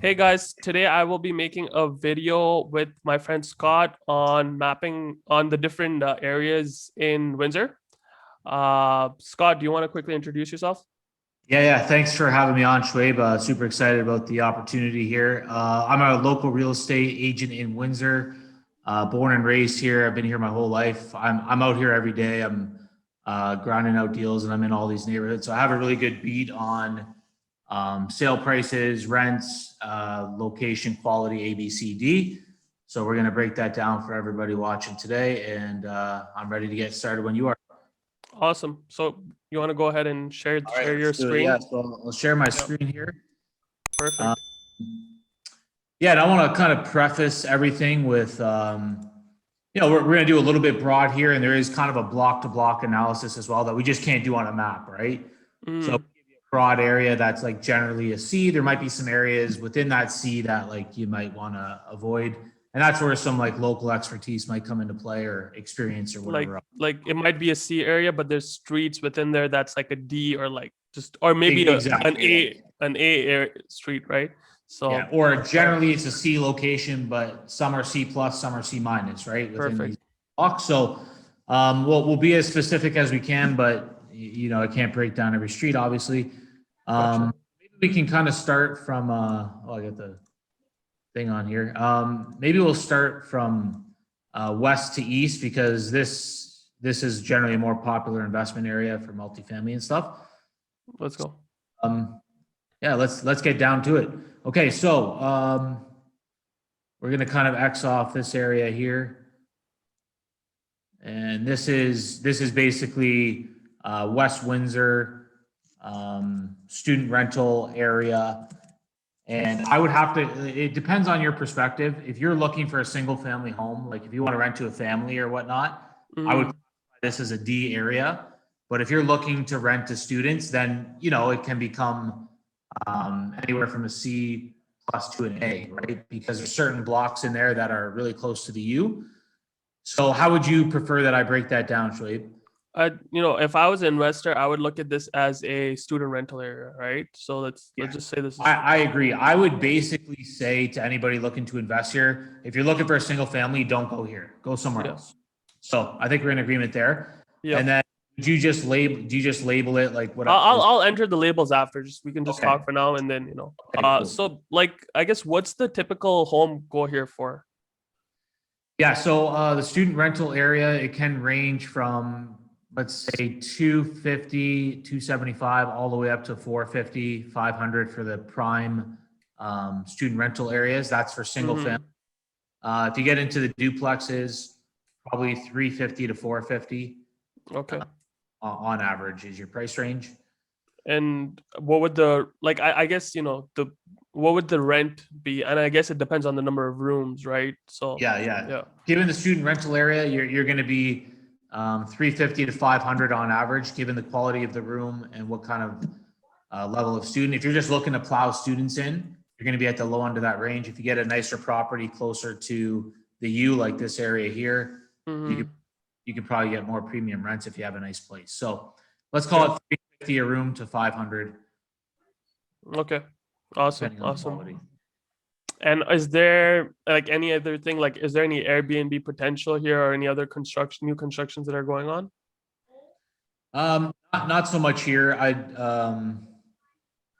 Hey guys, today I will be making a video with my friend Scott on mapping on the different areas in Windsor. Scott, do you want to quickly introduce yourself? Yeah. Thanks for having me on, Shuayb. Super excited about the opportunity here. I'm a local real estate agent in Windsor. Born and raised here. I've been here my whole life. I'm out here every day. I'm grinding out deals, and I'm in all these neighborhoods. So I have a really good beat on sale prices, rents, location, quality, A, B, C, D. So we're going to break that down for everybody watching today, and I'm ready to get started when you are. Awesome. So you want to go ahead and share All right, share your let's do it. Yeah, screen? so I'll share my Yep, screen here. Um, perfect. yeah, and I want to kind of preface everything with, we're going to do a little bit broad here, and there is kind of a block to block analysis as well that we just can't do on a map, right? So Mm, broad area that's like generally a C. There might be some areas within that C that like you might want to avoid, and that's where some like local expertise might come into play or experience or like whatever else. like it might be a C area, but there's streets within there that's like a D or like just or maybe Exactly. an A area street, right? Yeah, So or generally it's a C location, but some are C plus, some are C minus, right? Within these perfect. blocks. So we'll be as specific as we can, but I can't break down every street, obviously. Gotcha. Maybe we can kind of start from I got the thing on here. Maybe we'll start from west to east because this is generally a more popular investment area for multifamily and stuff. Let's go. Um, yeah, let's get down to it. Okay, so we're going to kind of X off this area here, and this is basically West Windsor student rental area. And I would have to. It depends on your perspective. If you're looking for a single family home, like if you want to rent to a family or whatnot, I would Mm, classify this as a D area. But if you're looking to rent to students, then it can become anywhere from a C plus to an A, right? Because there's certain blocks in there that are really close to the U. So how would you prefer that I break that down, Shuayb? if I was an investor, I would look at this as a student rental area, right? So let's Yeah, just say this is I agree. I would basically say to anybody looking to invest here, if you're looking for a single family, don't go here. Go somewhere yeah, else. So I think we're in agreement there. yeah. And then do you just label it like what I'll enter the labels after. Just we can just okay. talk for now, and then Okay, cool. So like I guess what's the typical home go here for? Yeah, so the student rental area, it can range from let's say 250, 275, all the way up to 450, 500 for the prime student rental areas. That's for single family. Mm-hmm. If you get into the duplexes, probably 350 to 450 Okay. on average is your price range. And what would the like? I guess the what would the rent be? And I guess it depends on the number of rooms, right? So Yeah. yeah. Given the student rental area, you're going to be 350 to 500 on average, given the quality of the room and what kind of level of student. If you're just looking to plow students in, you're going to be at the low end of that range. If you get a nicer property closer to the U, like this area here, you could Mm-hmm. you could probably get more premium rents if you have a nice place. So let's call Yeah. it 350 a room to 500, Okay. Awesome. depending on the Awesome. quality. And is there like any other thing? Like, is there any Airbnb potential here or any other new constructions that are going on? Not so much here.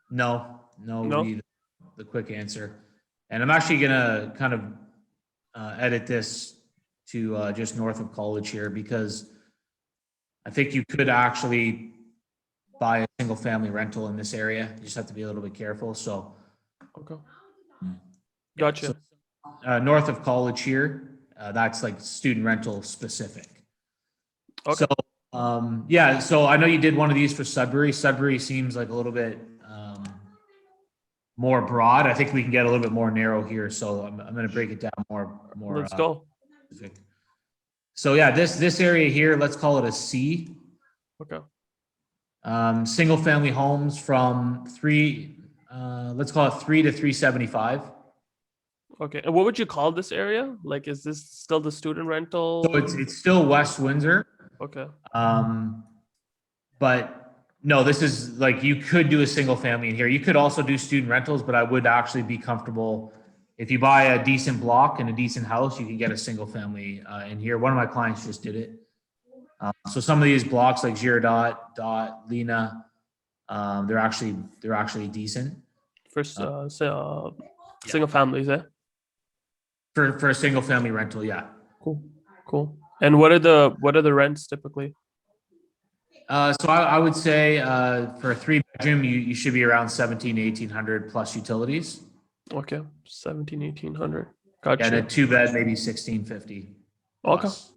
No would No? be the quick answer. And I'm actually gonna kind of edit this to just north of college here because I think you could actually buy a single family rental in this area. You just have to be a little bit careful. So Okay. yeah, so Gotcha. north of college here, that's like student rental specific. Okay. So yeah, so I know you did one of these for Sudbury. Sudbury seems like a little bit more broad. I think we can get a little bit more narrow here. So I'm going to break it down more Let's go. specific. So yeah, this area here, let's call it a C. Okay. Single family homes from let's call it 3 to 375. Okay. And what would you call this area? Like, is this still the student rental? So it's still West Windsor, Okay. um, but No, this is like you could do a single family in here. You could also do student rentals, but I would actually be comfortable if you buy a decent block and a decent house, you can get a single family in here. One of my clients just did it. So some of these blocks like Girodot, Dot, Lena, they're actually decent First, yeah, single families, eh? for a single family rental. Yeah. Cool, cool. And what are the rents typically? So I would say for a 3 bedroom, you should be around 17, 1800 plus utilities. Okay, 17, 1800. And a Gotcha. 2 bed, maybe 1650 Okay, plus.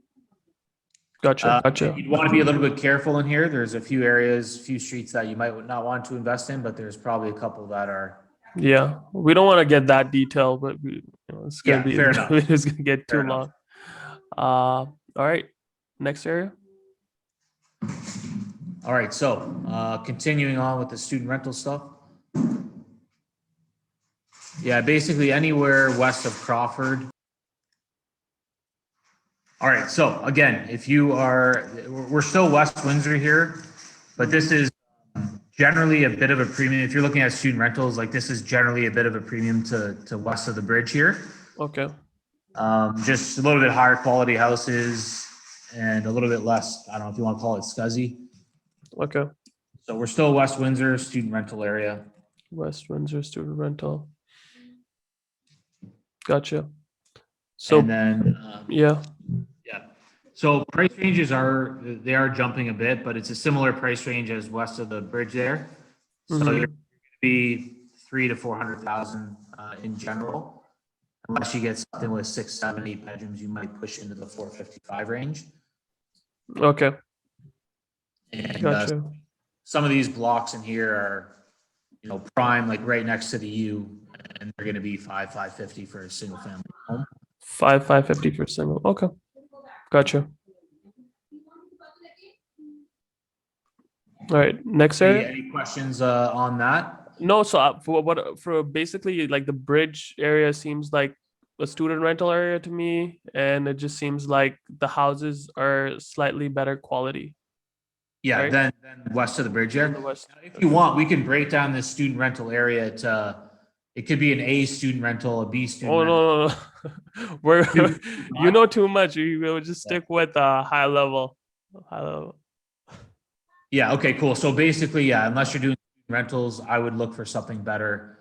gotcha. You'd want to be a little bit careful in here. There's a few areas, few streets that you might not want to invest in, but there's probably a couple that are. Yeah, we don't want to get that detailed, but it's gonna Yeah, be fair enough. it's gonna get too Fair enough. long. All right, next area. All right, so continuing on with the student rental stuff. Yeah, basically anywhere west of Crawford. All right, so again, if you are, we're still West Windsor here, but this is generally a bit of a premium. If you're looking at student rentals, like this is generally a bit of a premium to west of the bridge here. Okay, Just a little bit higher quality houses and a little bit less, I don't know if you want to call it scuzzy. okay. So we're still West Windsor student rental area. West Windsor student rental. Gotcha. So And then, yeah, yeah. So price ranges they are jumping a bit, but it's a similar price range as west of the bridge there. So Mhm. you're going to be 300 to 400,000 in general. Unless you get something with 6, 7, 8 bedrooms, you might push into the 455 range. Okay, And gotcha. some of these blocks in here are, prime, like right next to the U, and they're going to be 550 for a single family home. 550 for single. Okay, gotcha. All right, next area. Any questions on that? No, so for basically like the bridge area seems like a student rental area to me, and it just seems like the houses are slightly better quality. Yeah, Right. then west of the bridge In the here. west. If you want, we can break down this student rental area to, it could be an A student rental, a B student Oh rental. no. We're you know too much. You will just stick with high level. High level. Yeah, okay, cool. So basically, yeah, unless you're doing rentals, I would look for something better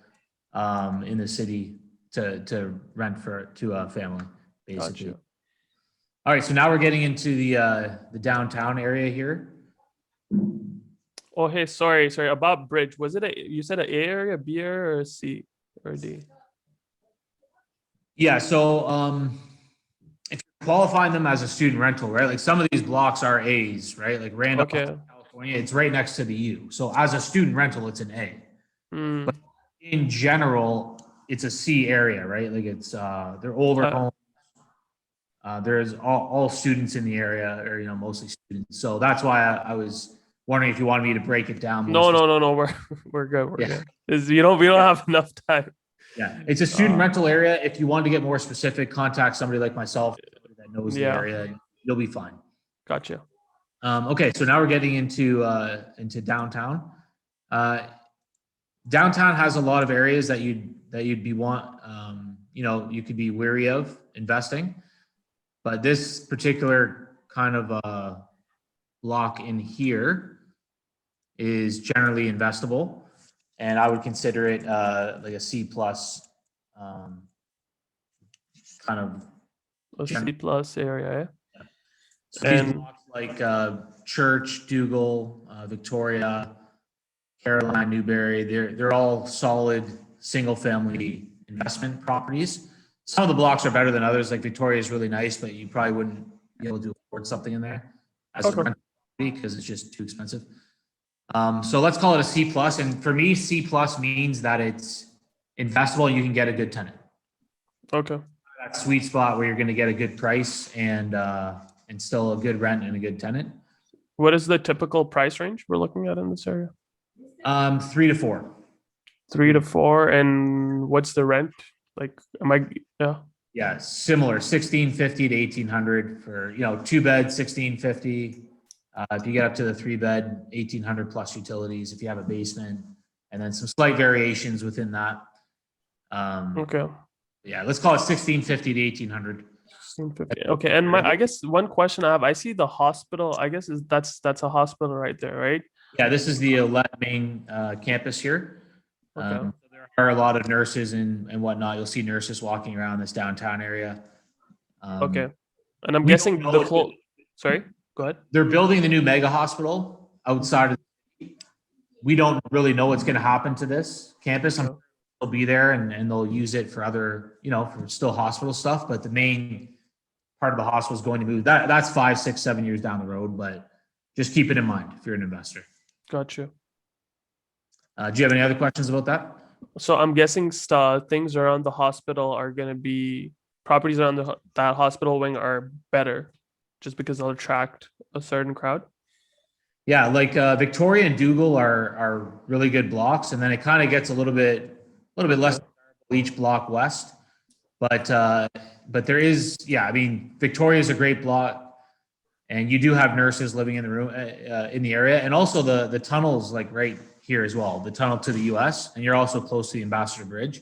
in the city to rent to a family, basically. Gotcha. All right, so now we're getting into the downtown area here. Oh hey, sorry. About bridge. Was it you said an A area, B area, or a C or D? Yeah, so if you're qualifying them as a student rental, right? Like some of these blocks are A's, right? Like Randolph, Okay. California, it's right next to the U. So as a student rental, it's an A. Hmm. In general, it's a C area, right? Like it's they're older homes. There's all students in the area, or mostly students. So that's why I was wondering if you wanted me to break it down. No. We're good. We're Yeah. good. We don't have enough time. Yeah, it's a student rental area. If you want to get more specific, contact somebody like myself that knows the area. You'll be fine. Gotcha. Okay, so now we're getting into downtown. Downtown has a lot of areas that you'd be you could be weary of investing, but this particular kind of block in here is generally investable, and I would consider it like a C plus kind of A C plus area. So these blocks like Church, Dougal, Victoria, Caroline, Newberry, they're all solid single family investment properties. Some of the blocks are better than others. Like Victoria is really nice, but you probably wouldn't be able to afford something in there as a rental property because it's just too expensive. So let's call it a C plus. And for me, C plus means that it's investable and you can get a good tenant. Okay. That sweet spot where you're going to get a good price and still a good rent and a good tenant. What is the typical price range we're looking at in this area? 3 to 4. 3 to 4, and what's the rent? Like, Yeah, similar, 1650 to 1800 for 2 bed, 1650. If you get up to the 3-bed, 1,800 plus utilities. If you have a basement, and then some slight variations within that. Okay. Yeah, let's call it 1,650 to 1,800. 1650. Okay, and I guess one question I have, I see the hospital. I guess that's a hospital right there, right? Yeah, this is the Ouellette main campus here. Okay. So there are a lot of nurses and whatnot. You'll see nurses walking around this downtown area. Okay. And I'm We don't guessing know the if close. Sorry, go ahead. they're building the new mega hospital outside of. We don't really know what's going to happen to this campus. Okay. They'll be there and they'll use it for other, for still hospital stuff. But the main part of the hospital is going to move. That's 5, 6, 7 years down the road. But just keep it in mind if you're an investor. Got you. Do you have any other questions about that? So I'm guessing things around the hospital are going to be properties around that hospital wing are better, just because they'll attract a certain crowd. Yeah, like Victoria and Dougal are really good blocks, and then it kind of gets a little bit less each block west. But there is, I mean, Victoria is a great block, and you do have nurses living in the room in the area, and also the tunnels like right here as well, the tunnel to the U.S., and you're also close to the Ambassador Bridge.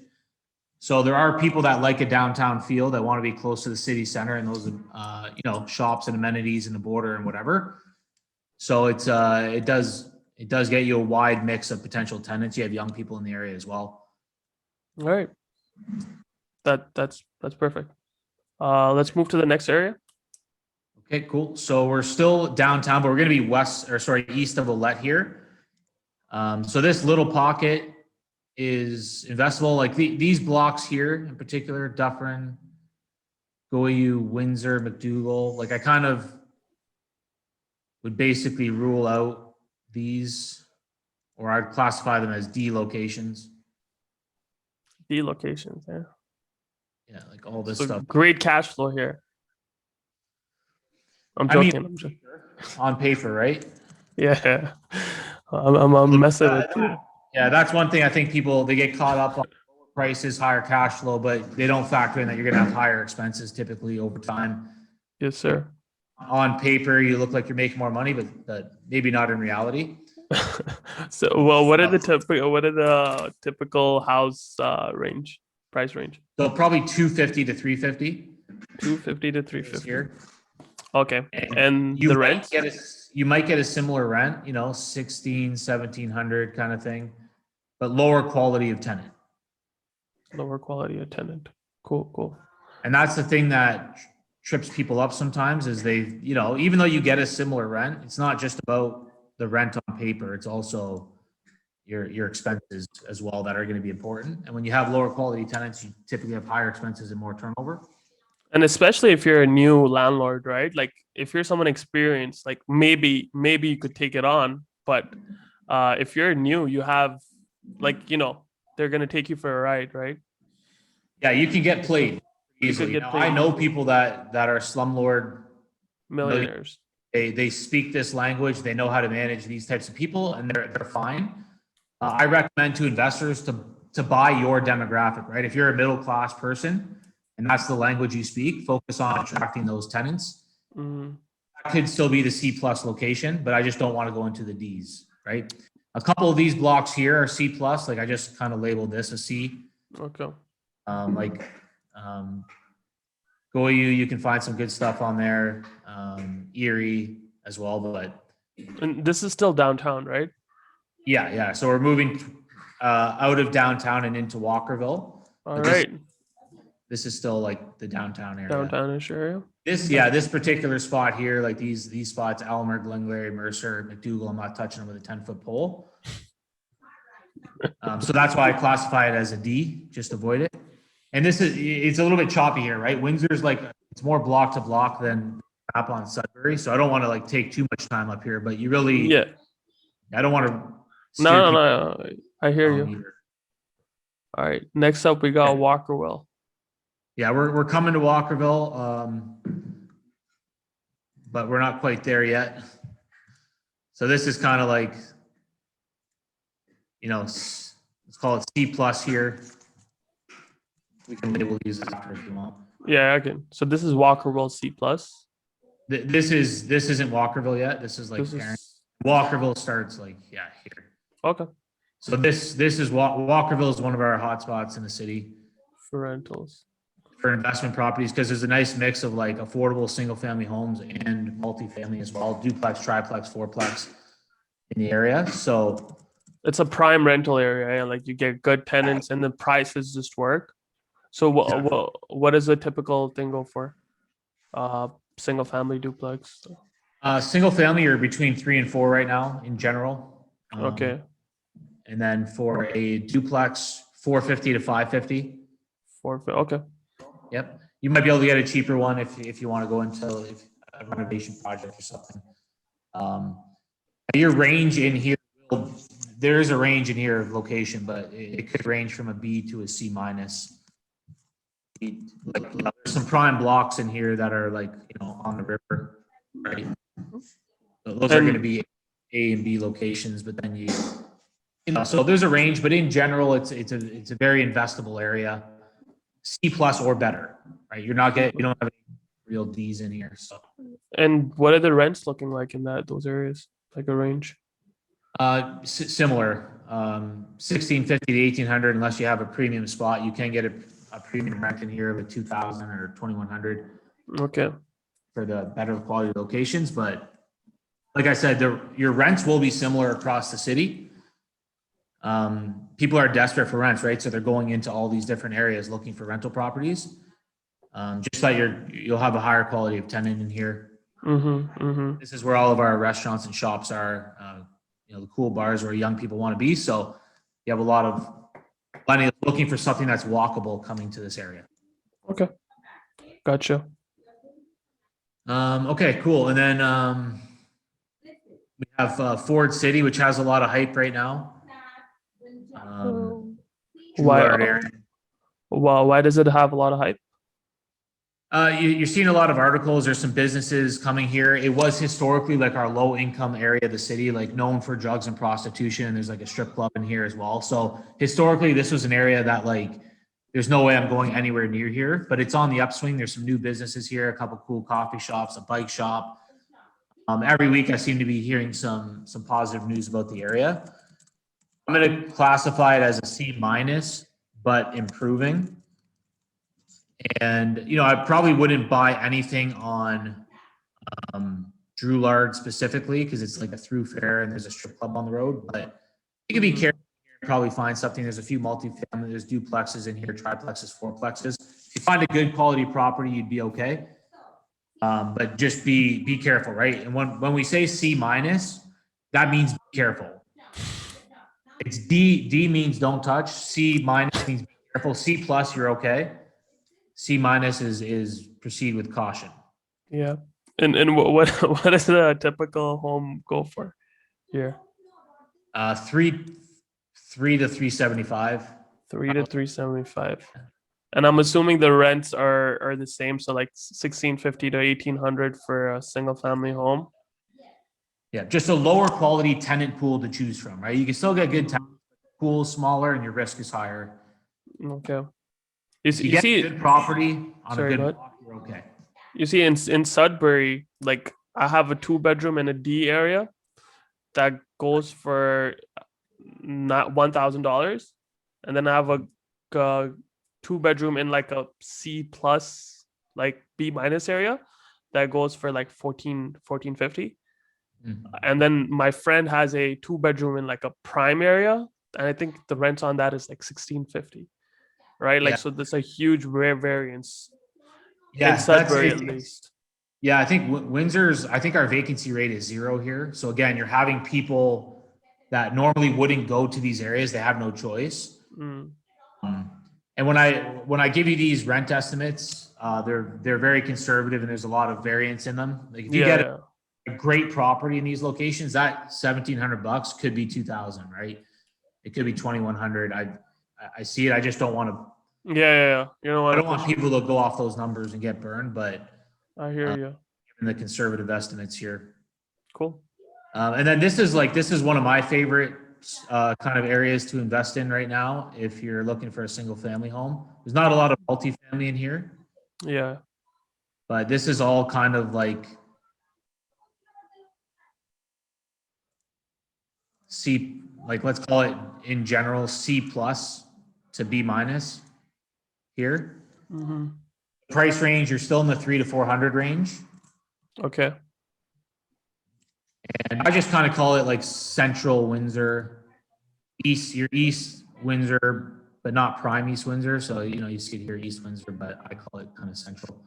So there are people that like a downtown feel that want to be close to the city center and those shops and amenities and the border and whatever. So it does get you a wide mix of potential tenants. You have young people in the area as well. All right. That's perfect. Let's move to the next area. Okay, cool. So we're still downtown, but we're going to be east of Ouellette here. So this little pocket is investable. Like these blocks here in particular, Dufferin, Goyu, Windsor, McDougall. Like I kind of would basically rule out these, or I'd classify them as D locations. D locations, yeah. Yeah, like all this So stuff. great cash flow here. I'm joking. I'm joking. On paper, right? Yeah, I'm messing with you. Yeah, that's one thing I think people, they get caught up on prices, higher cash flow, but they don't factor in that you're going to have higher expenses typically over time. Yes, sir. On paper, you look like you're making more money, but maybe not in reality. So, well, what are the typical house price range? So probably 250 to 350. 250 to 350 here. Okay, and the rent? You might get a similar rent, 16, 1700 kind of thing, but lower quality of tenant. Lower quality of tenant. Cool. And that's the thing that trips people up sometimes is they, even though you get a similar rent, it's not just about the rent on paper. It's also your expenses as well that are going to be important. And when you have lower quality tenants, you typically have higher expenses and more turnover. And especially if you're a new landlord, right? Like if you're someone experienced, like maybe you could take it on, but if you're new, you have they're going to take you for a ride, right? Yeah, you can get played easily. I know people that are slumlord millionaires. They speak this language. They know how to manage these types of people, and they're fine. I recommend to investors to buy your demographic, right? If you're a middle class person and that's the language you speak, focus on attracting those tenants. Mm-hmm. That could still be the C plus location, but I just don't want to go into the D's, right? A couple of these blocks here are C plus. Like I just kind of labeled this a C. Okay. Goyu, you can find some good stuff on there. Erie as well, but. And this is still downtown, right? Yeah. So we're moving out of downtown and into Walkerville. All right. This is still like the downtown area. Downtownish area. This particular spot here, like these spots, Elmer, Glengarry, Mercer, McDougall, I'm not touching them with a 10-foot pole. So that's why I classify it as a D, just avoid it. And it's a little bit choppy here, right? Windsor's like, it's more block to block than up on Sudbury. So I don't want to like take too much time up here, but you really, I don't want to. No. I hear you. Either. All right. Next up, we got Walkerville. Yeah, we're coming to Walkerville, but we're not quite there yet. So this is kind of like, let's call it C plus here. We can use this after if you want. Yeah, I can. So this is Walkerville C plus. This isn't Walkerville yet. This is like This parent. is Walkerville starts like here. okay So this is Walkerville is one of our hotspots in the city for rentals. for investment properties because there's a nice mix of like affordable single family homes and multifamily as well, duplex, triplex, fourplex in the area. So It's a prime rental area. Yeah? Like you get good tenants and the prices just work. So what does a typical thing go for? Single family duplex. single family are between 3 and 4 right now in general. Okay. And then for a duplex, 450 to 550. Okay. Yep. You might be able to get a cheaper one if you want to go into a renovation project or something. Your range in here, there is a range in here of location, but it could range from a B to a C minus. Like, there's some prime blocks in here that are like, on the river, right? So those are going to be A and B locations, but then so there's a range, but in general, it's a very investable area. C plus or better, right? You don't have any real D's in here. So, And what are the rents looking like in those areas? Like a range? similar, 1650 to 1800, unless you have a premium spot. You can get a premium rent in here of a 2000 or 2100 Okay. for the better quality locations. But like I said, your rents will be similar across the city. People are desperate for rents, right? So they're going into all these different areas looking for rental properties. Just that you'll have a higher quality of tenant in here. This is where all of our restaurants and shops are, the cool bars where young people want to be. So you have plenty of looking for something that's walkable coming to this area. Okay. Gotcha. Okay, cool. And then we have Ford City, which has a lot of hype right now. Why does it have a lot of hype? You're seeing a lot of articles. There's some businesses coming here. It was historically like our low income area of the city, like known for drugs and prostitution. There's like a strip club in here as well. So historically, this was an area that like, there's no way I'm going anywhere near here, but it's on the upswing. There's some new businesses here, a couple cool coffee shops, a bike shop. Every week I seem to be hearing some positive news about the area. I'm going to classify it as a C minus, but improving. And, I probably wouldn't buy anything on Drouillard specifically because it's like a through fair and there's a strip club on the road. But you can be careful here, probably find something. There's a few multifamily, there's duplexes in here, triplexes, fourplexes. If you find a good quality property, you'd be okay. But just be careful, right? And when we say C minus, that means be careful. It's D means don't touch. C minus means be careful. C plus, you're okay. C minus is proceed with caution. Yeah. And what does the typical home go for here? 3 to 375. 3 to 375. And I'm assuming the rents are the same. So like 1650 to 1800 for a single family home. Yeah, just a lower quality tenant pool to choose from, right? You can still get good tenant pool, smaller, and your risk is higher. Okay. You see a good property on a good block, you're okay. You see in Sudbury, like I have a 2-bedroom in a D area that goes for not $1,000, and then I have a 2-bedroom in like a C plus, like B minus area that goes for like 1450. And then my friend has a 2-bedroom in like a prime area, and I think the rent on that is like 1650. Right, like so. There's a huge rare variance. Yeah, in Sudbury at least. Yeah, I think Windsor's. I think our vacancy rate is 0 here. So again, you're having people that normally wouldn't go to these areas. They have no choice. And when I give you these rent estimates, they're very conservative, and there's a lot of variance in them. Like if you get a great property in these locations, that $1,700 could be 2,000, right? It could be 2,100. I see it. I just don't want to. Yeah. I don't want people to go off those numbers and get burned, but I hear you. Given the conservative estimates here. Cool. And then this is one of my favorite kind of areas to invest in right now. If you're looking for a single family home, there's not a lot of multifamily in here. Yeah. But this is all kind of like C, like let's call it in general C plus to B minus here. Mm-hmm. Price range, you're still in the 300 to 400 range. Okay. And I just kind of call it like central Windsor, your East Windsor, but not prime East Windsor. So, you know, you could hear East Windsor, but I call it kind of central.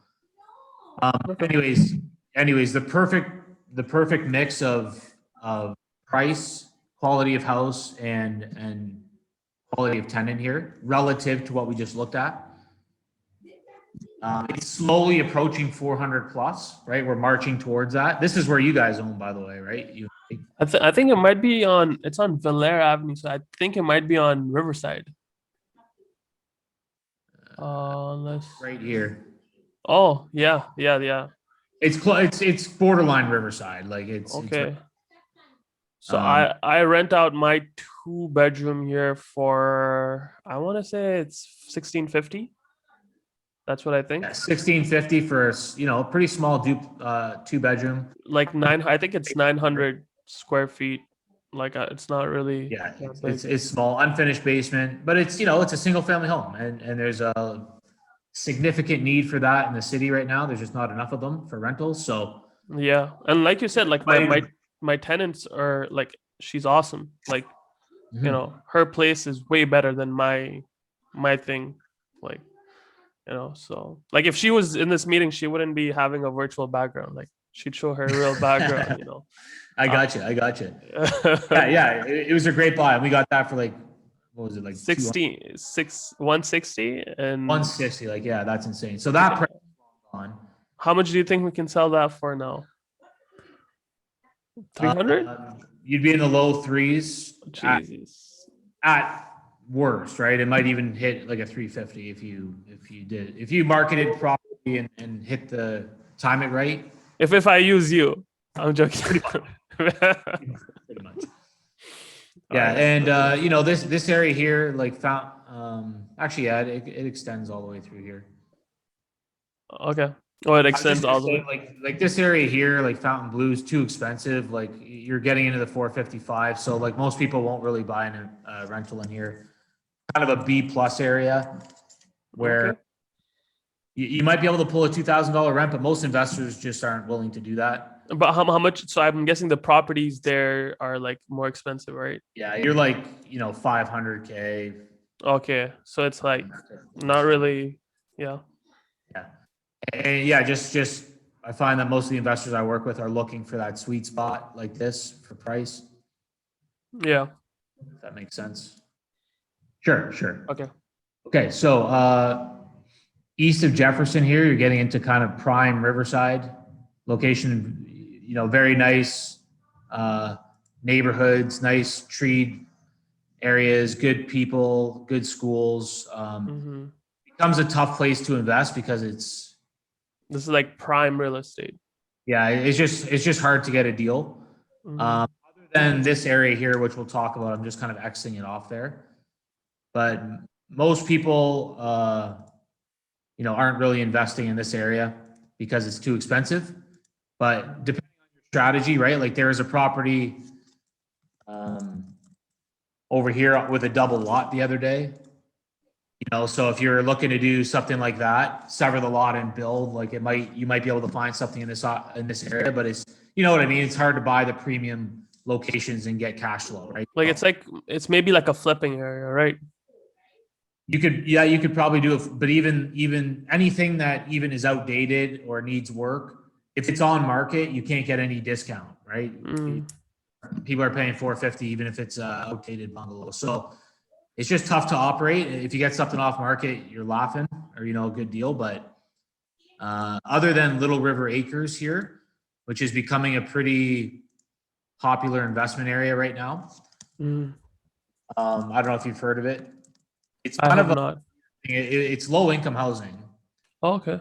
Anyways, the perfect mix of price, quality of house, and quality of tenant here relative to what we just looked at. It's slowly approaching 400 plus, right? We're marching towards that. This is where you guys own, by the way, right? I think it might be on. It's on Valère Avenue, so I think it might be on Riverside. Unless. Right here. Oh yeah. It's borderline Riverside, like it's Okay. So I rent out my 2-bedroom here for, I want to say it's 1650. That's what I think. Yeah, 1650 for a pretty small 2-bedroom. Like I think it's 900 square feet. Like it's not really. Yeah, it's small, unfinished basement, but it's it's a single family home, and there's a significant need for that in the city right now. There's just not enough of them for rentals. So yeah, and like you said, like my tenants are like, she's awesome. Like her place is way better than my thing. Like so like if she was in this meeting, she wouldn't be having a virtual background. Like she'd show her real background. I got you. Yeah. It was a great buy. We got that for like, what was it, like 160 and 160. Like, yeah, that's insane. So that price is on. How much do you think we can sell that for now? 300? You'd be in the low threes. Jesus. At worst, right? It might even hit like a 350 if you marketed properly and hit the time it right. If I use you, I'm joking. Pretty much. Yeah, and this area here, like it extends all the way through here. Okay. Oh, it extends all the way. Like this area here, like Fontain Bleau is too expensive. Like you're getting into the 455, so like most people won't really buy a rental in here. Kind of a B plus area where you might be able to pull a $2,000 rent, but most investors just aren't willing to do that. But how much? So I'm guessing the properties there are like more expensive, right? Yeah, you're like 500K. Okay, so it's like not really, yeah. Yeah, and yeah, just I find that most of the investors I work with are looking for that sweet spot like this for price. Yeah, if that makes sense. Sure. Okay, so east of Jefferson here, you're getting into kind of prime Riverside location. Very nice neighborhoods, nice tree areas, good people, good schools. Becomes a tough place to invest because this is like prime real estate. Yeah, it's just hard to get a deal. Other than this area here, which we'll talk about, I'm just kind of Xing it off there. But most people, aren't really investing in this area because it's too expensive. But depending on your strategy, right? Like there is a property over here with a double lot the other day. So if you're looking to do something like that, sever the lot and build, like you might be able to find something in this area, but it's, what I mean? It's hard to buy the premium locations and get cash flow, right? Like it's maybe like a flipping area, right? You could probably do it, but even anything that even is outdated or needs work, if it's on market, you can't get any discount, right? People are paying $450 even if it's outdated bungalow. So it's just tough to operate. If you get something off market, you're laughing, or a good deal. But other than Little River Acres here, which is becoming a pretty popular investment area right now. I don't know if you've heard of it. It's kind of not. It's low income housing. Oh, okay.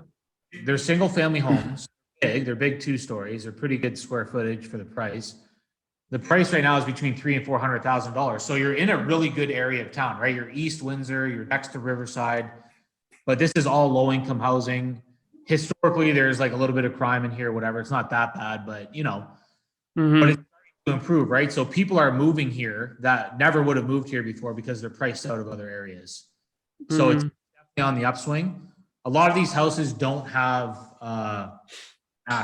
They're single family homes. They're big 2 stories. They're pretty good square footage for the price. The price right now is between $300,000 and $400,000. So you're in a really good area of town, right? You're East Windsor, you're next to Riverside, but this is all low income housing. Historically, there's like a little bit of crime in here, whatever. It's not that bad, but but it's starting to improve, right? So people are moving here that never would have moved here before because they're priced out of other areas. So it's definitely on the upswing. A lot of these houses don't have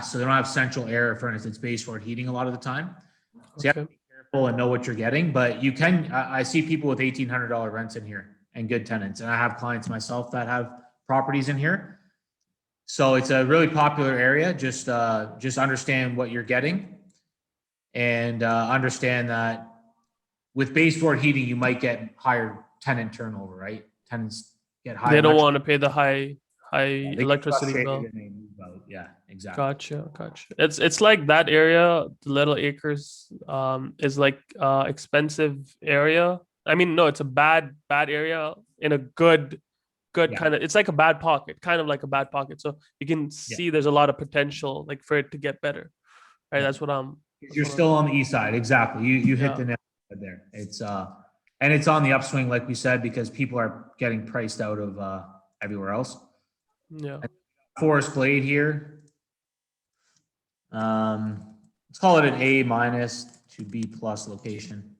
so they don't have central air, for instance, baseboard heating a lot of the time. So you have to be careful and know what you're getting. But you can, I see people with $1,800 rents in here and good tenants. And I have clients myself that have properties in here. So it's a really popular area. Just understand what you're getting and understand that with baseboard heating, you might get higher tenant turnover, right? Tenants get higher. They don't want to pay the high electricity bill. Yeah, exactly. Gotcha. It's like that area, the Little Acres, is like expensive area. I mean, no, it's a bad area in a good kind of. It's like a bad pocket, kind of like a bad pocket. So you can see there's a lot of potential, like for it to get better, right? That's what I'm. You're still on the east side, exactly. You hit the nail there. It's and it's on the upswing, like we said, because people are getting priced out of everywhere else. Yeah. Forest Glade here. Let's call it an A- to B+ location.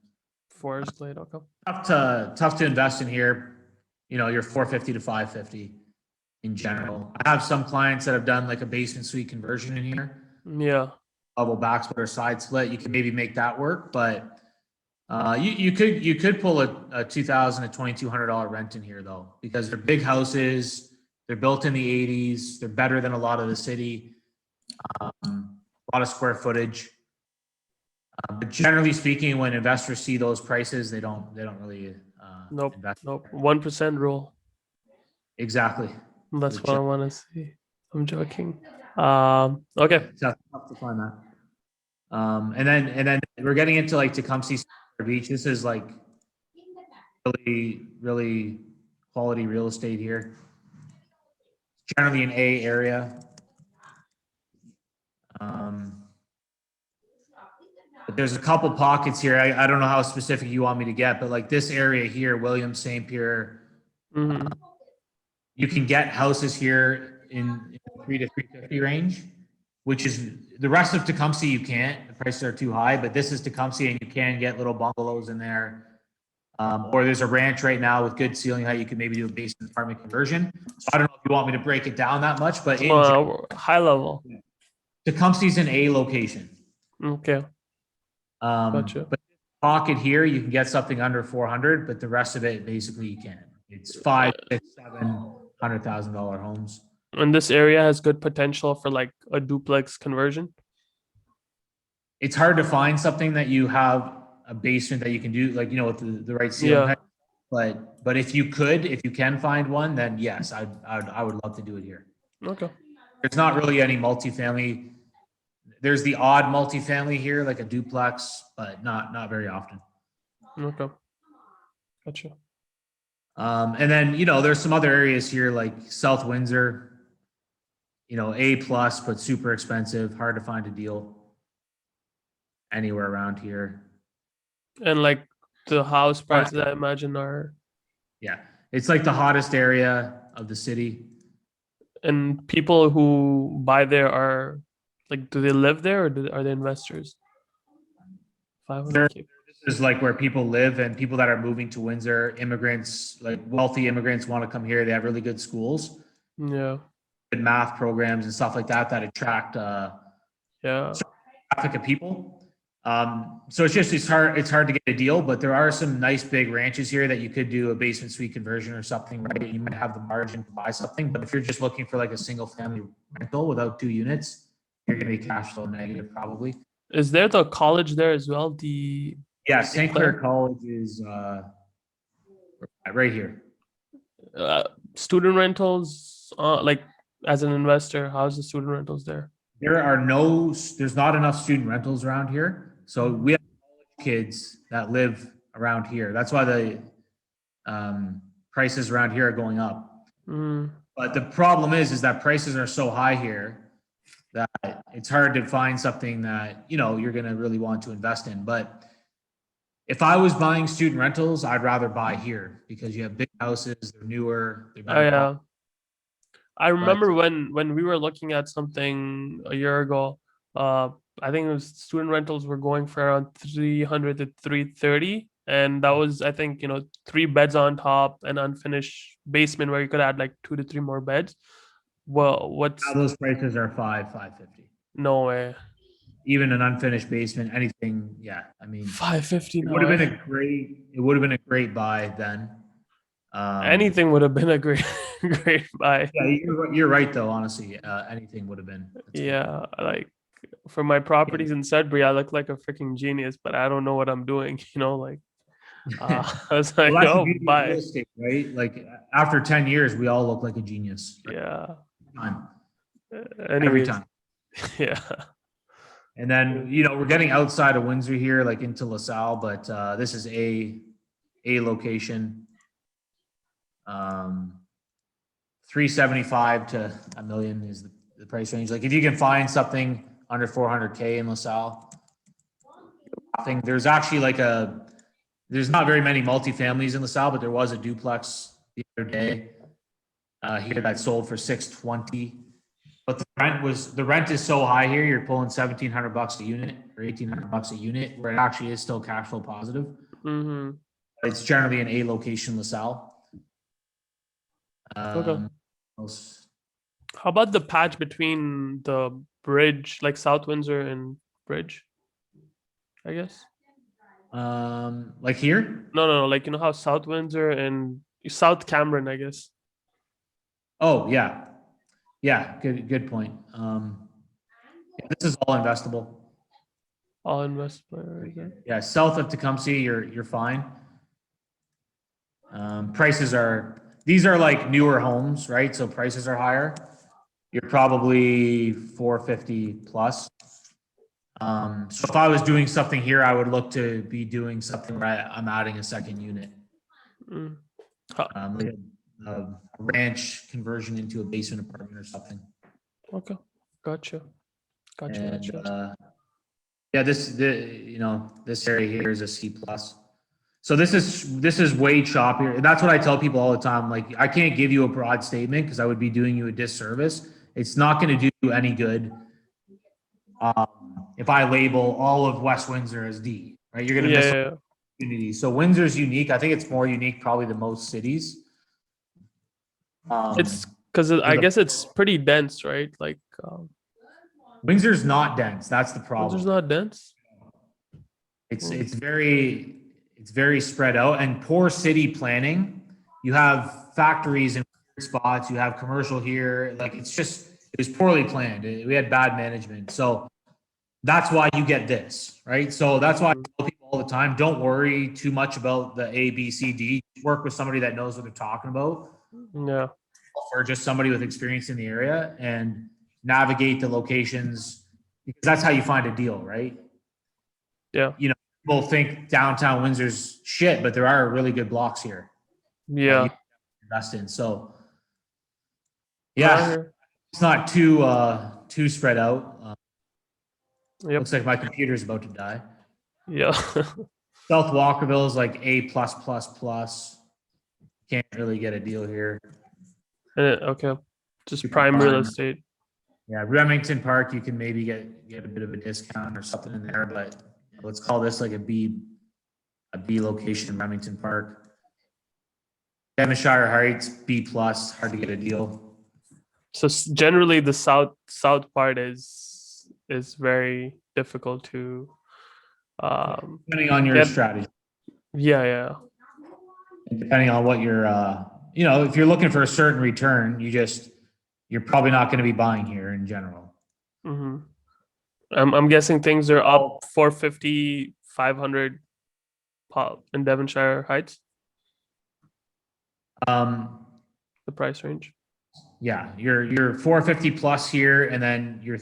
Forest Glade, okay. Tough to invest in here. You know, you're 450 to 550 in general. I have some clients that have done like a basement suite conversion in here. Yeah. Level back split or side split. You can maybe make that work, but you could pull a $2,000 to $2,200 rent in here though, because they're big houses. They're built in the 80s. They're better than a lot of the city. A lot of square footage. But generally speaking, when investors see those prices, they don't really invest. Nope. 1% rule. Exactly. That's what I want to see. I'm joking. Okay. It's tough to find that. And then we're getting into like Tecumseh Beach. This is like really quality real estate here. Generally an A area. But there's a couple pockets here. I don't know how specific you want me to get, but like this area here, William St. Pierre, you can get houses here in 3 to 350 range, which is the rest of Tecumseh. You can't, the prices are too high, but this is Tecumseh and you can get little bungalows in there. Or there's a ranch right now with good ceiling height. You could maybe do a basement apartment conversion. So I don't know if you want me to break it down that much, but in general, high level. Tecumseh's an A location. Okay. Gotcha. But pocket here, you can get something under 400, but the rest of it, basically you can't. It's $500,000, $600,000, $700,000 homes. And this area has good potential for like a duplex conversion. It's hard to find something that you have a basement that you can do, like, you know, with the right ceiling height. But if you can find one, then yes, I would love to do it here. Okay. There's not really any multifamily. There's the odd multifamily here, like a duplex, but not very often. Okay. Gotcha. And then, you know, there's some other areas here like South Windsor, you know, A+, but super expensive, hard to find a deal anywhere around here. And like the house prices, I imagine, are. Yeah, it's like the hottest area of the city. And people who buy there are like, do they live there or are they investors? 500K. This is like where people live, and people that are moving to Windsor, immigrants, like wealthy immigrants, want to come here. They have really good schools. Yeah. Good math programs and stuff like that attract traffic of people. So it's hard to get a deal, but there are some nice big ranches here that you could do a basement suite conversion or something, right? You might have the margin to buy something, but if you're just looking for like a single family rental without 2 units, you're going to be cash flow negative probably. Is there the college there as well? Yeah, St. Clair College is right here. Student rentals, like as an investor, how's the student rentals there? There's not enough student rentals around here. So we have kids that live around here. That's why the prices around here are going up. But the problem is that prices are so high here that it's hard to find something that, you know, you're going to really want to invest in. But if I was buying student rentals, I'd rather buy here because you have big houses, they're newer. Yeah. I remember when we were looking at something a year ago, I think it was student rentals were going for around 300 to 330. And that was, I think, 3 beds on top, an unfinished basement where you could add like 2 to 3 more beds. Well, Now what's those prices are 550. no way. Even an unfinished basement, anything. Yeah, I mean, 550 it would now, have been eh? a great. It would have been a great buy then. Anything would have been a great, great buy. Yeah, you're right though. Honestly, anything would have been. That's a good point. Yeah, like for my properties in Sudbury, I look like a freaking genius, but I don't know what I'm doing. Like, I was Well, like, that's the oh, beauty of real bye. estate, right? Like after 10 years, we all look like a genius. Yeah. Time, every Anyways, time. yeah. And then, we're getting outside of Windsor here, like into Lasalle, but this is a location. 375 to a million is the price range. Like if you can find something under 400K in LaSalle, I think there's actually there's not very many multifamilies in LaSalle, but there was a duplex the other day here that sold for 620. But the rent is so high here, you're pulling $1,700 a unit or $1,800 a unit, where it actually is still cash flow positive. Mm-hmm. It's generally an A location LaSalle. Okay. How about the patch between the bridge, like South Windsor and Bridge? I guess. Like here? No. Like how South Windsor and South Cameron, I guess. Oh yeah, yeah. Good point. This is all investable. All investment. Yeah, south of Tecumseh, you're fine. These are like newer homes, right? So prices are higher. You're probably 450 plus. So if I was doing something here, I would look to be doing something where I'm adding a second unit. Like a ranch conversion into a basement apartment or something. Okay, gotcha. And, yeah, this area here is a C plus. So this is way choppier. That's what I tell people all the time. Like I can't give you a broad statement because I would be doing you a disservice. It's not going to do you any good if I label all of West Windsor as D. Right? You're going to miss opportunities. So Windsor's unique. I think it's more unique probably than most cities. It's because I guess it's pretty dense, right? Like Windsor's not dense. That's the problem. Windsor's not dense. It's very spread out and poor city planning. You have factories in spots. You have commercial here. Like it was poorly planned. We had bad management. So that's why you get this, right? So that's why I tell people all the time, don't worry too much about the A, B, C, D. Work with somebody that knows what they're talking about. Yeah. Or just somebody with experience in the area and navigate the locations because that's how you find a deal, right? Yeah. People think downtown Windsor's shit, but there are really good blocks here. Yeah. Invest in. So yeah, it's not too spread out. Looks like my computer's about to die. Yeah. South Walkerville is like A plus plus plus. Can't really get a deal here. Okay. Just prime real estate. Yeah, Remington Park, you can maybe get a bit of a discount or something in there, but let's call this like a B location, Remington Park. Devonshire Heights, B plus, hard to get a deal. So generally the south part is very difficult to depending on your strategy. Yeah. And depending on what you're if you're looking for a certain return, you're probably not going to be buying here in general. Mm-hmm. I'm guessing things are up 450, 500 in Devonshire Heights. The price range. Yeah, you're 450 plus here, and then you're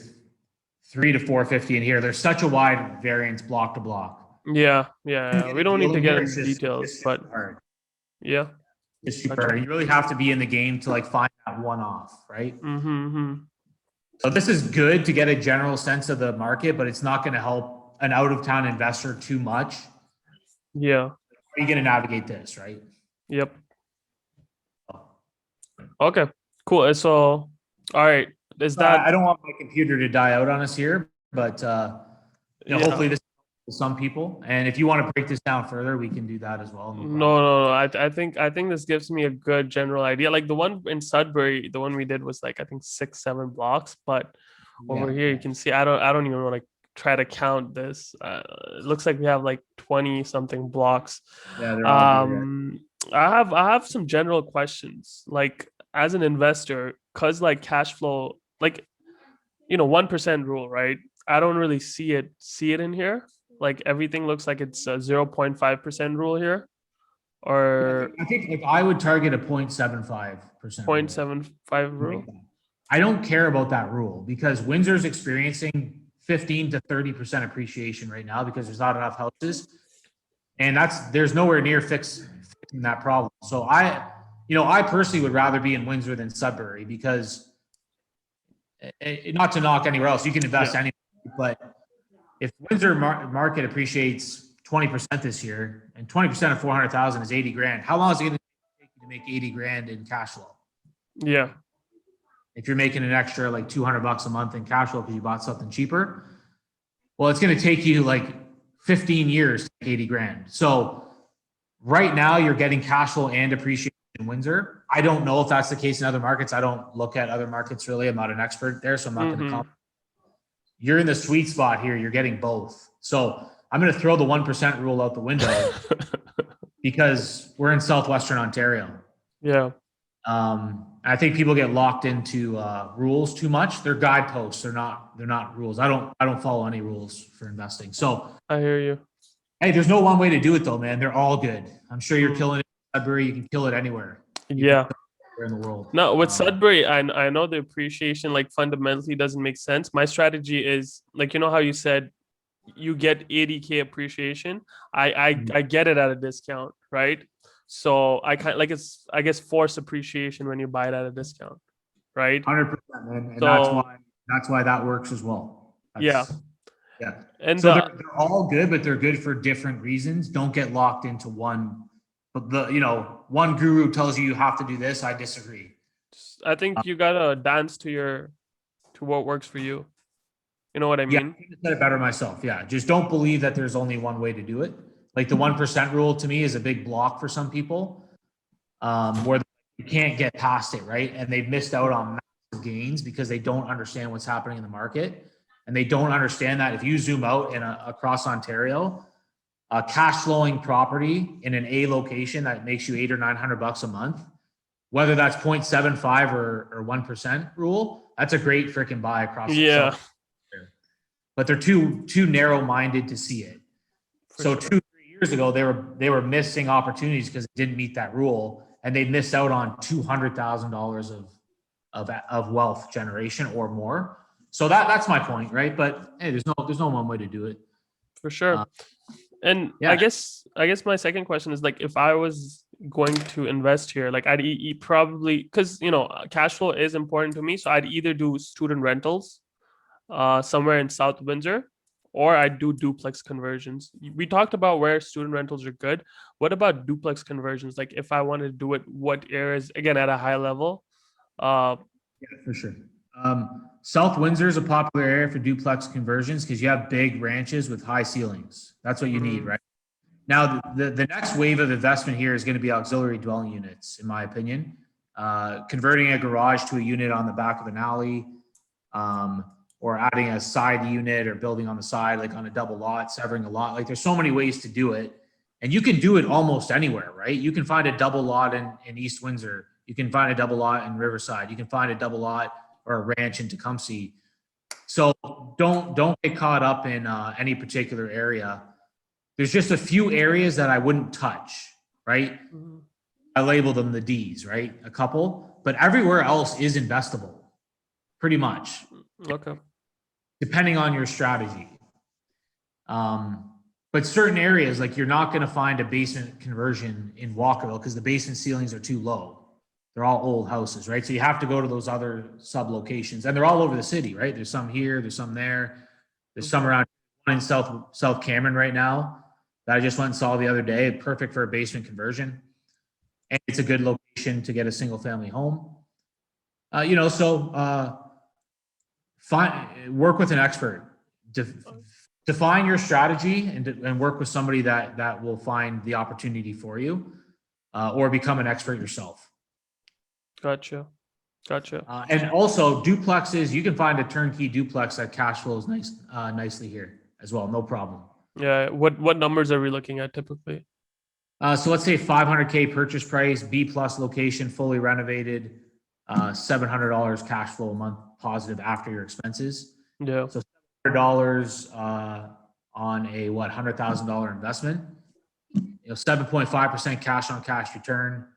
3 to 450 in here. There's such a wide variance block to block. Yeah. We don't need to get into details, but yeah. It's super hard. You really have to be in the game to like find that one off, right? Mm-hmm. So this is good to get a general sense of the market, but it's not going to help an out of town investor too much. Yeah. How are you going to navigate this, right? Yep. Okay, cool. So, all right. Is that I don't want my computer to die out on us here. but Yeah. hopefully this helps some people. And if you want to break this down further, we can do that as well. No. I think this gives me a good general idea. Like the one in Sudbury, the one we did was like I think 6-7 blocks, but over here you can see I don't even want to try to count this. It looks like we have like 20 something blocks. Yeah, they're all here. I have some general questions. Like as an investor, cause like cash flow, like 1% rule, right? I don't really see it in here. Like everything looks like it's a 0.5% rule here, or I think if I would target a 0.75% 0.75 rule. I don't care about that rule because Windsor's experiencing 15 to 30% appreciation right now because there's not enough houses. And there's nowhere near fixing that problem. So I personally would rather be in Windsor than Sudbury because not to knock anywhere else, you can invest anywhere, but if Windsor market appreciates 20% this year and 20% of 400,000 is 80 grand, how long is it going to take you to make 80 grand in cash flow? Yeah. If you're making an extra like $200 a month in cash flow because you bought something cheaper, well, it's going to take you like 15 years to make 80 grand. So right now you're getting cash flow and appreciation in Windsor. I don't know if that's the case in other markets. I don't look at other markets really. I'm not an expert there, so I'm not going to comment. You're in the sweet spot here. You're getting both. So I'm going to throw the 1% rule out the window because we're in Southwestern Ontario. Yeah. I think people get locked into rules too much. They're guideposts. They're not rules. I don't follow any rules for investing. So I hear you. Hey, there's no one way to do it though, man. They're all good. I'm sure you're killing it in Sudbury. You can kill it anywhere. Yeah. In the world. No, with Sudbury, I know the appreciation like fundamentally doesn't make sense. My strategy is like how you said you get 80K appreciation. I get it at a discount, right? So I kind like it's I guess forced appreciation when you buy it at a discount, right? 100%, man. And that's why that works as well. Yeah. And so they're all good, but they're good for different reasons. Don't get locked into one. But one guru tells you have to do this. I disagree. I think you gotta dance to what works for you. You know what I mean? Yeah, I said it better myself. Yeah, just don't believe that there's only one way to do it. Like the 1% rule to me is a big block for some people, where you can't get past it, right? And they've missed out on massive gains because they don't understand what's happening in the market, and they don't understand that if you zoom out and across Ontario, a cash flowing property in an A location that makes you $800 or $900 a month, whether that's 0.75 or 1% rule, that's a great freaking buy across. Yeah. But they're too narrow-minded to see it. So 2-3 years ago, they were missing opportunities because it didn't meet that rule, and they missed out on $200,000 of wealth generation or more. So that's my point, right? But hey, there's no one way to do it. For sure. And yeah. I guess my second question is like, if I was going to invest here, like I'd probably, because cash flow is important to me, so I'd either do student rentals somewhere in South Windsor, or I'd do duplex conversions. We talked about where student rentals are good. What about duplex conversions? Like if I wanted to do it, what areas, again at a high level? Yeah, for sure. South Windsor is a popular area for duplex conversions because you have big ranches with high ceilings. That's what you need, right? Now, the next wave of investment here is going to be auxiliary dwelling units, in my opinion. Converting a garage to a unit on the back of an alley, or adding a side unit or building on the side, like on a double lot, severing a lot. Like there's so many ways to do it. And you can do it almost anywhere, right? You can find a double lot in East Windsor. You can find a double lot in Riverside. You can find a double lot or a ranch in Tecumseh. So don't get caught up in any particular area. There's just a few areas that I wouldn't touch, right? Mm-hmm. I label them the D's, right? A couple, but everywhere else is investable, pretty much. Okay. Depending on your strategy. But certain areas, like you're not going to find a basement conversion in Walkerville because the basement ceilings are too low. They're all old houses, right? So you have to go to those other sub locations, and they're all over the city, right? There's some here, there's some there, there's some around in South Cameron right now that I just went and saw the other day. Perfect for a basement conversion, and it's a good location to get a single family home. Work with an expert. define your strategy and work with somebody that will find the opportunity for you, or become an expert yourself. Gotcha. And also duplexes, you can find a turnkey duplex that cash flows nicely here as well. No problem. Yeah. What numbers are we looking at typically? So let's say 500K purchase price, B plus location, fully renovated, $700 cash flow a month positive after your expenses. Yeah. So $700 on a $100,000 investment. 7.5% cash on cash return,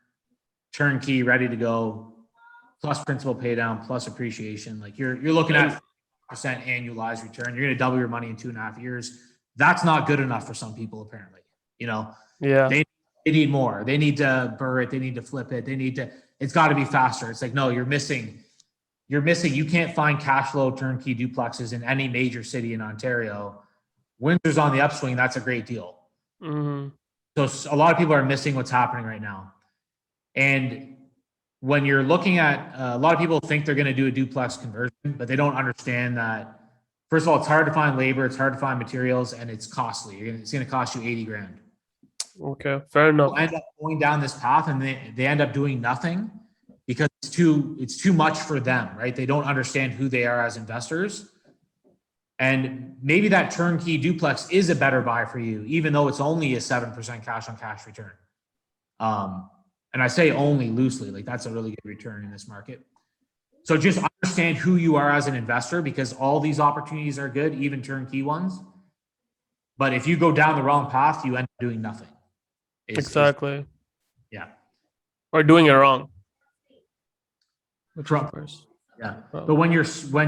turnkey, ready to go, plus principal pay down, plus appreciation. Like you're looking at 5% annualized return. You're going to double your money in 2.5 years. That's not good enough for some people, apparently. Yeah. They need more. They need to burr it. They need to flip it. It's got to be faster. It's like, no, you're missing. You can't find cash flow turnkey duplexes in any major city in Ontario. Windsor's on the upswing. That's a great deal. Mm-hmm. So a lot of people are missing what's happening right now. And when you're looking at, a lot of people think they're going to do a duplex conversion, but they don't understand that. First of all, it's hard to find labor, it's hard to find materials, and it's costly. It's going to cost you 80 grand. Okay, fair enough. People end up going down this path, and they end up doing nothing because it's too much for them, right? They don't understand who they are as investors. And maybe that turnkey duplex is a better buy for you, even though it's only a 7% cash on cash return. And I say only loosely, like that's a really good return in this market. So just understand who you are as an investor, because all these opportunities are good, even turnkey ones. But if you go down the wrong path, you end up doing nothing. Exactly. Yeah. Or doing it wrong. Yeah. But when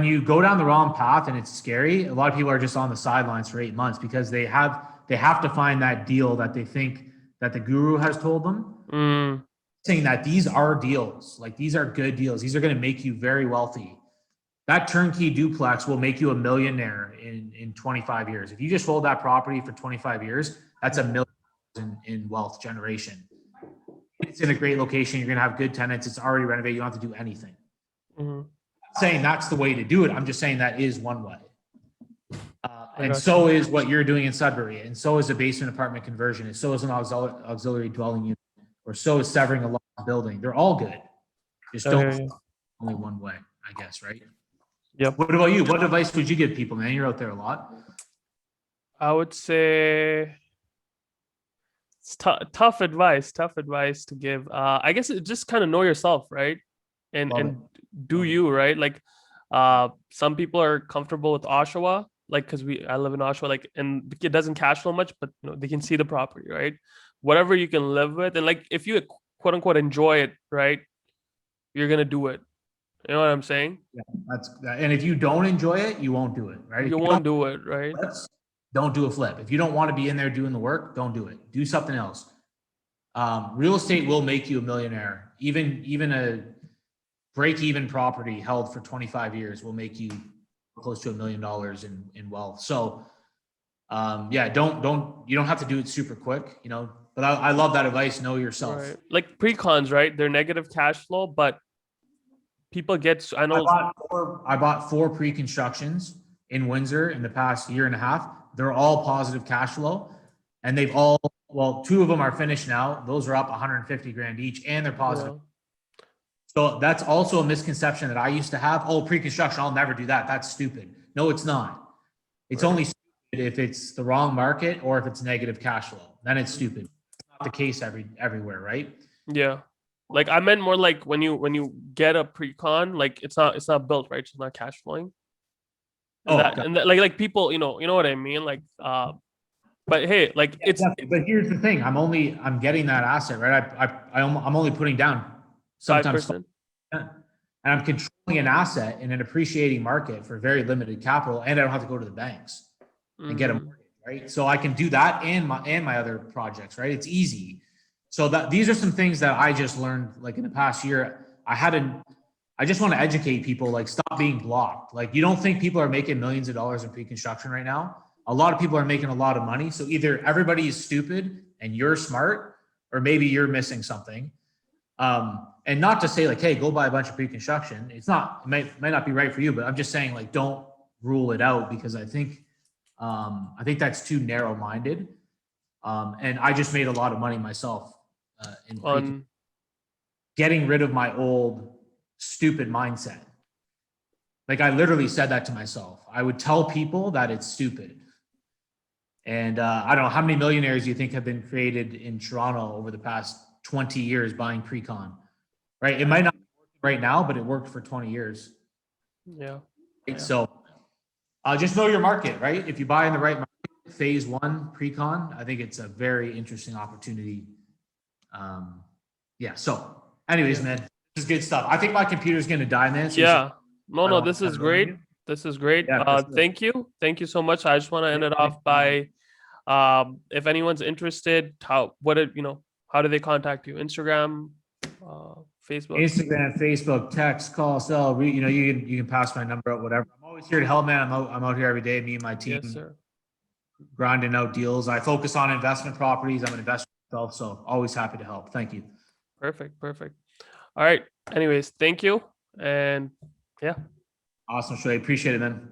you go down the wrong path and it's scary, a lot of people are just on the sidelines for 8 months because they have to find that deal that they think that the guru has told them. Saying that these are deals, like these are good deals. These are going to make you very wealthy. That turnkey duplex will make you a millionaire in 25 years. If you just hold that property for 25 years, that's $1 million in wealth generation. It's in a great location. You're going to have good tenants. It's already renovated. You don't have to do anything. I'm not saying that's the way to do it. I'm just saying that is one way. And so is what you're doing in Sudbury. And so is a basement apartment conversion. And so is an auxiliary dwelling unit. Or so is severing a lot of building. They're all good. Just don't only one way, I guess, right? Yep. What about you? What advice would you give people, man? You're out there a lot. I would say it's tough advice to give. I guess it just kind of know yourself, right? And do you, right? Like some people are comfortable with Oshawa, like because I live in Oshawa, like, and it doesn't cash flow much, but they can see the property, right? Whatever you can live with, and like if you quote unquote enjoy it, right, you're gonna do it. You know what I'm saying? Yeah, and if you don't enjoy it, you won't do it, right? You won't do it, right? Don't do a flip. If you don't want to be in there doing the work, don't do it. Do something else. Real estate will make you a millionaire. Even a break-even property held for 25 years will make you close to $1 million in wealth. So you don't have to do it super quick, but I love that advice. Know yourself. Right. Like pre-cons, right? They're negative cash flow, but people get, I bought four pre-constructions in Windsor in the past year and a half. They're all positive cash flow, and they've all, two of them are finished now. Those are up 150 grand each, and they're positive. Yeah. So that's also a misconception that I used to have. Oh, pre-construction, I'll never do that. That's stupid. No, it's not. It's only stupid if it's the wrong market or if it's negative cash flow. Then it's stupid. It's not the case everywhere, right? Yeah. Like I meant more like when you get a pre-con, like it's not built, right? It's not cash flowing. And like people, you know what I mean? Like but hey, like it's but here's the thing. I'm getting that asset, right? I'm only putting down sometimes 5%. And I'm controlling an asset in an appreciating market for very limited capital, and I don't have to go to the banks and get a mortgage, right? So I can do that and my other projects, right? It's easy. So these are some things that I just learned, like in the past year. I just want to educate people, like stop being blocked. Like you don't think people are making millions of dollars in pre-construction right now. A lot of people are making a lot of money. So either everybody is stupid and you're smart, or maybe you're missing something. And not to say like, hey, go buy a bunch of pre-construction. It might not be right for you, but I'm just saying like, don't rule it out, because I think I think that's too narrow-minded. And I just made a lot of money myself in On getting rid of my old stupid mindset. Like I literally said that to myself. I would tell people that it's stupid. And I don't know how many millionaires you think have been created in Toronto over the past 20 years buying pre-con, right? It might not work right now, but it worked for 20 years. yeah. Right? Yeah. So just know your market, right? If you buy in the right market, phase one pre-con, I think it's a very interesting opportunity. Yeah. So anyways, man, this is good stuff. I think my computer's going to die, man. So Yeah. No, I no, don't this have is to bother great. you. This is great. Yeah, for sure. Thank you. Thank you so much. I just want to end it off by if anyone's interested, how do they contact you? Instagram, Facebook? Instagram, Facebook, text, call, cell. You can pass my number out, whatever. I'm always here to help, man. I'm out here every day. Me and my team Yes, sir. grinding out deals. I focus on investment properties. I'm an investor myself, so always happy to help. Thank you. Perfect. All right. Anyways, thank you. And yeah. Awesome, Shuayb. Appreciate it, man.